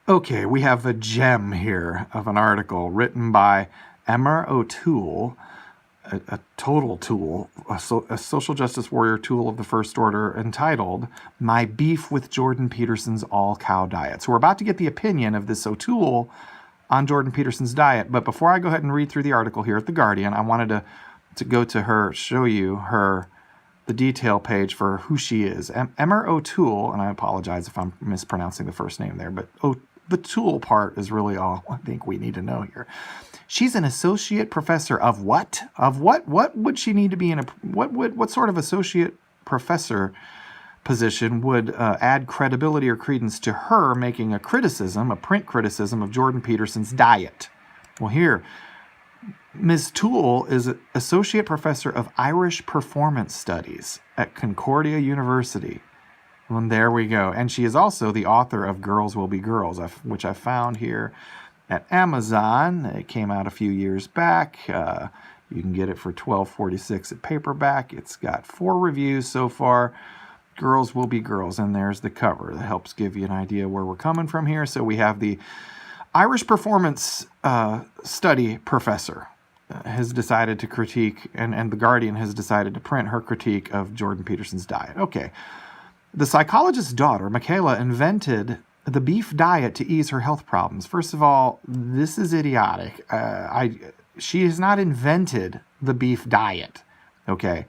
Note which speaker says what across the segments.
Speaker 1: Okay, we have a gem here of an article written by Emma O'Toole, a total tool, a social justice warrior tool of the first order, entitled My Beef with Jordan Peterson's All-Cow Diet. So we're about to get the opinion of this O'Toole on Jordan Peterson's diet. But before I go ahead and read through the article here at The Guardian, I wanted to go to her, show you the detail page for who she is. Emma O'Toole, and I apologize if I'm mispronouncing the first name there, but the tool part is really all I think we need to know here. She's an associate professor of what? Of what? What would she need to be in what sort of associate professor position would add credibility or credence to her making a print criticism of Jordan Peterson's diet? Well, here, Ms. Toole is an associate professor of Irish performance studies at Concordia University. And there we go. And she is also the author of Girls Will Be Girls, which I found here at Amazon. It came out a few years back. You can get it for $12.46 at paperback. It's got 4 reviews so far. Girls Will Be Girls. And there's the cover. That helps give you an idea where we're coming from here. So we have the Irish performance study professor has decided to critique, and The Guardian has decided to print her critique of Jordan Peterson's diet. Okay. The psychologist's daughter, Michaela, invented the beef diet to ease her health problems. First of all, this is idiotic. She has not invented the beef diet. Okay.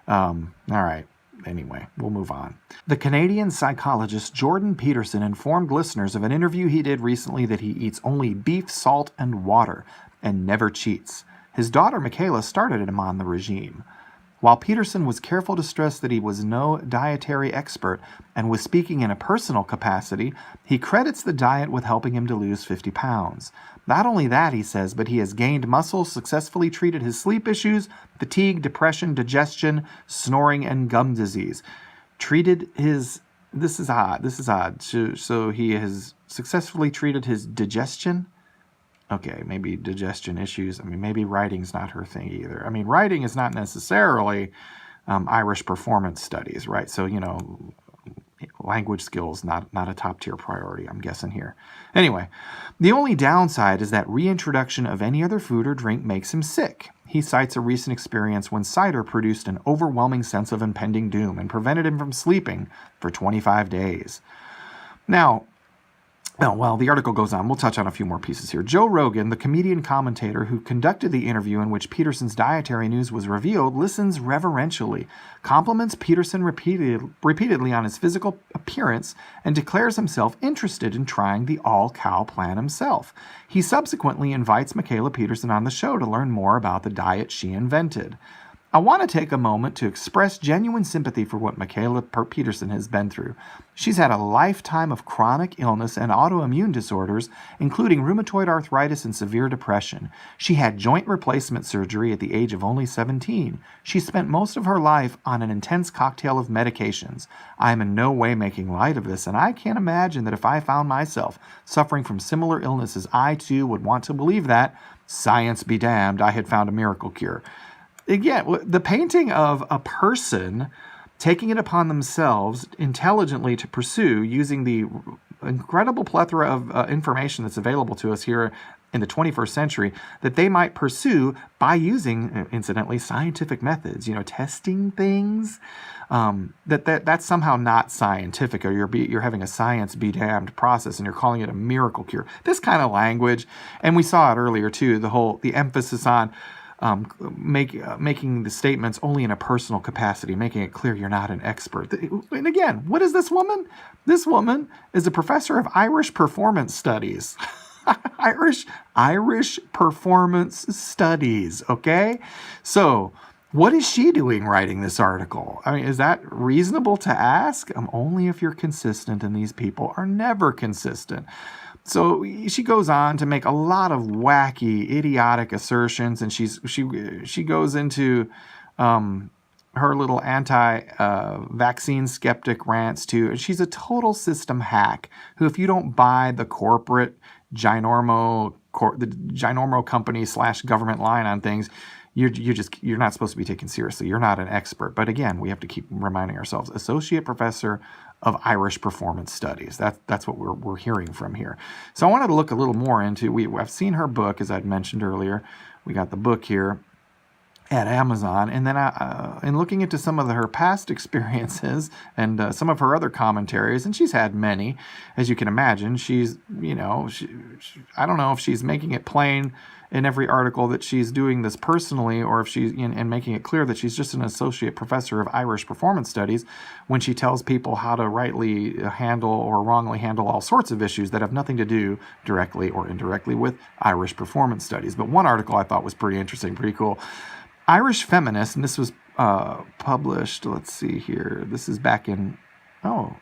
Speaker 1: All right. Anyway, we'll move on. The Canadian psychologist Jordan Peterson informed listeners of an interview he did recently that he eats only beef, salt, and water, and never cheats. His daughter, Michaela, started him on the regime. While Peterson was careful to stress that he was no dietary expert and was speaking in a personal capacity, he credits the diet with helping him to lose 50 pounds. Not only that, he says, but he has gained muscle, successfully treated his sleep issues, fatigue, depression, digestion, snoring, and gum disease. This is odd. So he has successfully treated his digestion? Okay, maybe digestion issues. I mean, maybe writing's not her thing either. I mean, writing is not necessarily Irish performance studies, right? So, language skills, not a top-tier priority, I'm guessing here. Anyway, the only downside is that reintroduction of any other food or drink makes him sick. He cites a recent experience when cider produced an overwhelming sense of impending doom and prevented him from sleeping for 25 days. Now, the article goes on. We'll touch on a few more pieces here. Joe Rogan, the comedian commentator who conducted the interview in which Peterson's dietary news was revealed, listens reverentially, compliments Peterson repeatedly on his physical appearance, and declares himself interested in trying the all-cow plan himself. He subsequently invites Michaela Peterson on the show to learn more about the diet she invented. I want to take a moment to express genuine sympathy for what Michaela Peterson has been through. She's had a lifetime of chronic illness and autoimmune disorders, including rheumatoid arthritis and severe depression. She had joint replacement surgery at the age of only 17. She spent most of her life on an intense cocktail of medications. I am in no way making light of this, and I can't imagine that if I found myself suffering from similar illnesses, I too would want to believe that, science be damned, I had found a miracle cure. Again, the painting of a person taking it upon themselves intelligently to pursue, using the incredible plethora of information that's available to us here in the 21st century, that they might pursue by using, incidentally, scientific methods, testing things, that's somehow not scientific, or you're having a science be damned process and you're calling it a miracle cure. This kind of language, and we saw it earlier too, the emphasis on making the statements only in a personal capacity, making it clear you're not an expert. And again, what is this woman? This woman is a professor of Irish performance studies. Irish performance studies, okay? So, what is she doing writing this article? I mean, is that reasonable to ask? Only if you're consistent, and these people are never consistent. So she goes on to make a lot of wacky, idiotic assertions, and she goes into her little anti-vaccine skeptic rants too. And she's a total system hack who, if you don't buy the corporate ginormo company / government line on things, you're not supposed to be taken seriously. You're not an expert. But again, we have to keep reminding ourselves, associate professor of Irish performance studies. That's what we're hearing from here. So I wanted to look a little more into, I've seen her book, as I'd mentioned earlier. We got the book here at Amazon, and then in looking into some of her past experiences and some of her other commentaries, and she's had many, as you can imagine. She's, I don't know if she's making it plain in every article that she's doing this personally, or if she's and making it clear that she's just an associate professor of Irish performance studies when she tells people how to rightly handle or wrongly handle all sorts of issues that have nothing to do directly or indirectly with Irish performance studies. But one article I thought was pretty interesting, pretty cool. Irish Feminist, and this was published, let's see here, this is back in, I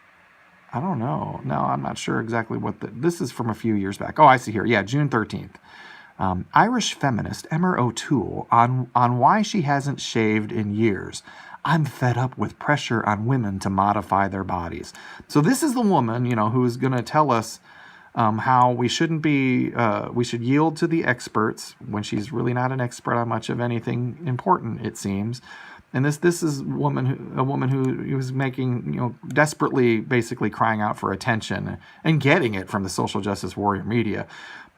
Speaker 1: don't know. No, I'm not sure exactly this is from a few years back. Oh, I see here. Yeah, June 13th. Irish feminist Emma O'Toole on why she hasn't shaved in years. I'm fed up with pressure on women to modify their bodies. So this is the woman, who's going to tell us how we shouldn't be, we should yield to the experts when she's really not an expert on much of anything important, it seems. And this is a woman who was making, desperately, basically crying out for attention and getting it from the social justice warrior media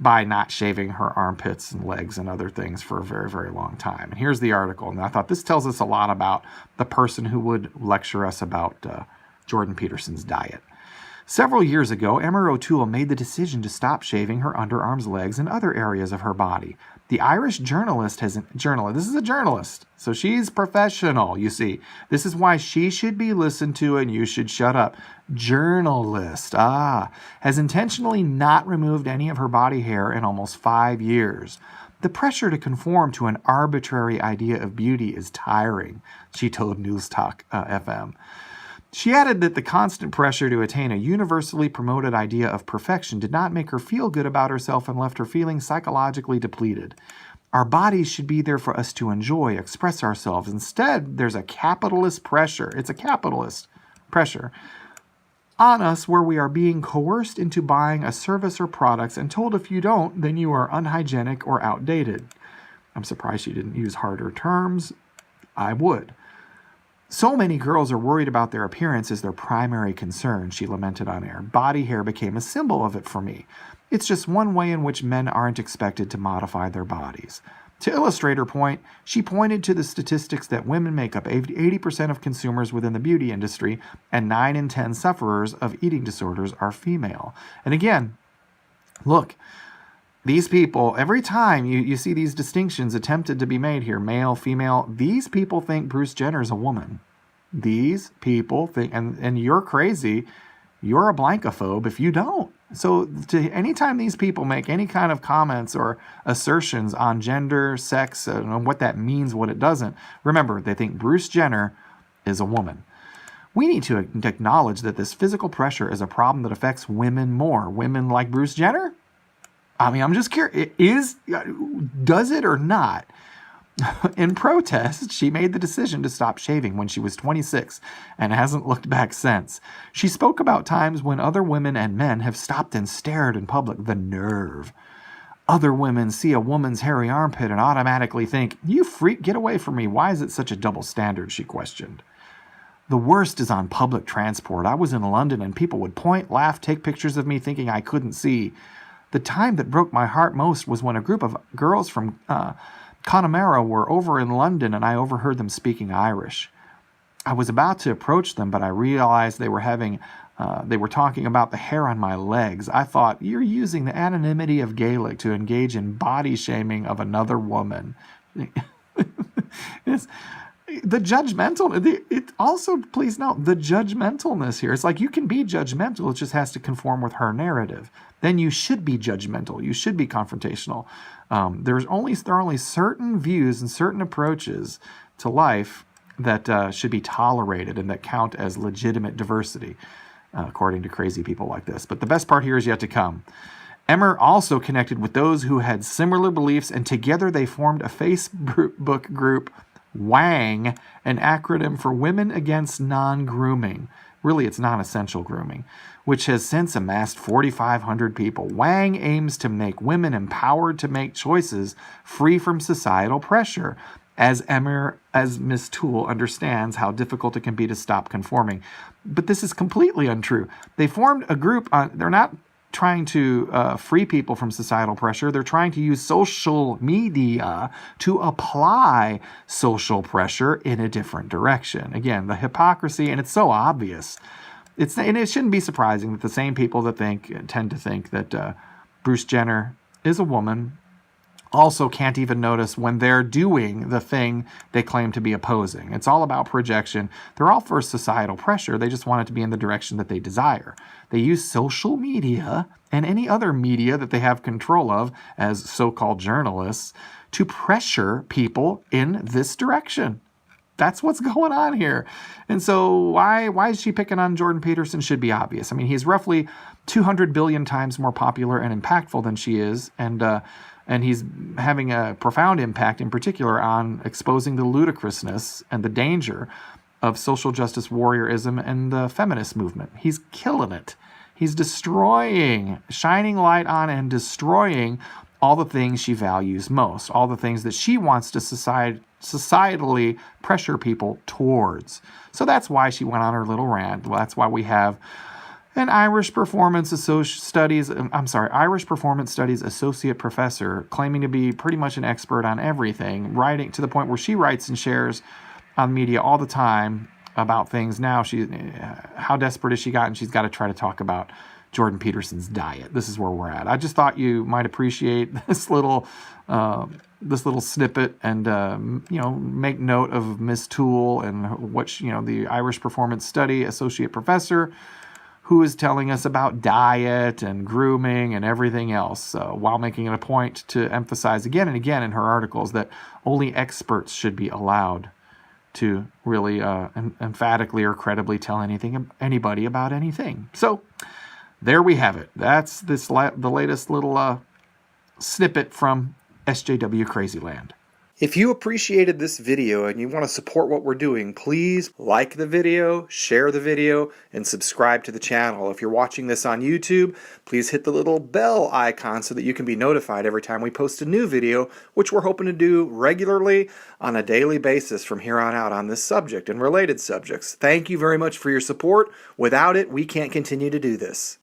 Speaker 1: by not shaving her armpits and legs and other things for a very, very long time. And here's the article. And I thought this tells us a lot about the person who would lecture us about Jordan Peterson's diet. Several years ago, Emma O'Toole made the decision to stop shaving her underarms, legs, and other areas of her body. The Irish journalist this is a journalist, so she's professional, you see. This is why she should be listened to and you should shut up. Journalist, has intentionally not removed any of her body hair in almost 5 years. The pressure to conform to an arbitrary idea of beauty is tiring, she told News Talk FM. She added that the constant pressure to attain a universally promoted idea of perfection did not make her feel good about herself and left her feeling psychologically depleted. Our bodies should be there for us to enjoy, express ourselves. Instead, there's a capitalist pressure. It's a capitalist pressure on us where we are being coerced into buying a service or products and told if you don't, then you are unhygienic or outdated. I'm surprised she didn't use harder terms. I would. So many girls are worried about their appearance as their primary concern, she lamented on air. Body hair became a symbol of it for me. It's just one way in which men aren't expected to modify their bodies. To illustrate her point, she pointed to the statistics that women make up 80% of consumers within the beauty industry, and 9 in 10 sufferers of eating disorders are female. And again, look, these people, every time you see these distinctions attempted to be made here, male, female, these people think Bruce Jenner is a woman. These people think, and you're crazy, you're a blankophobe if you don't. So anytime these people make any kind of comments or assertions on gender, sex, and what that means, what it doesn't, remember, they think Bruce Jenner is a woman. We need to acknowledge that this physical pressure is a problem that affects women more. Women like Bruce Jenner? I mean, I'm just curious, does it or not? In protest, she made the decision to stop shaving when she was 26 and hasn't looked back since. She spoke about times when other women and men have stopped and stared in public. The nerve. Other women see a woman's hairy armpit and automatically think, "You freak, get away from me. Why is it such a double standard?" she questioned. The worst is on public transport. I was in London and people would point, laugh, take pictures of me thinking I couldn't see. The time that broke my heart most was when a group of girls from Connemara were over in London and I overheard them speaking Irish. I was about to approach them, but I realized they were talking about the hair on my legs. I thought, you're using the anonymity of Gaelic to engage in body shaming of another woman. The judgmental, it also, please note, the judgmentalness here. It's like you can be judgmental, it just has to conform with her narrative. Then you should be judgmental. You should be confrontational. There are only certain views and certain approaches to life that should be tolerated and that count as legitimate diversity, according to crazy people like this. But the best part here is yet to come. Emmer also connected with those who had similar beliefs, and together they formed a Facebook group, WANG, an acronym for Women Against Non-Grooming. Really, it's non-essential grooming, which has since amassed 4,500 people. WANG aims to make women empowered to make choices free from societal pressure. as Miss Toole understands how difficult it can be to stop conforming. But this is completely untrue. They formed a group they're not trying to free people from societal pressure. They're trying to use social media to apply social pressure in a different direction. Again, the hypocrisy, and it's so obvious. And it shouldn't be surprising that the same people that tend to think that Bruce Jenner is a woman also can't even notice when they're doing the thing they claim to be opposing. It's all about projection. They're all for societal pressure. They just want it to be in the direction that they desire. They use social media and any other media that they have control of as so-called journalists to pressure people in this direction. That's what's going on here. And so why is she picking on Jordan Peterson should be obvious. I mean, he's roughly 200 billion times more popular and impactful than she is, and he's having a profound impact in particular on exposing the ludicrousness and the danger of social justice warriorism and the feminist movement. He's killing it. He's shining light on and destroying all the things she values most, all the things that she wants to societally pressure people towards. So that's why she went on her little rant. That's why we have an Irish Performance Studies associate professor claiming to be pretty much an expert on everything, writing to the point where she writes and shares on media all the time about things. Now how desperate has she gotten? She's got to try to talk about Jordan Peterson's diet. This is where we're at. I just thought you might appreciate this little snippet and make note of Miss Toole and what the Irish Performance Study associate professor, who is telling us about diet and grooming and everything else, while making it a point to emphasize again and again in her articles that only experts should be allowed to really emphatically or credibly tell anybody about anything. So there we have it. That's the latest little snippet from SJW Crazyland. If you appreciated this video and you want to support what we're doing, please like the video, share the video, and subscribe to the channel. If you're watching this on YouTube, please hit the little bell icon so that you can be notified every time we post a new video, which we're hoping to do regularly on a daily basis from here on out on this subject and related subjects. Thank you very much for your support. Without it, we can't continue to do this.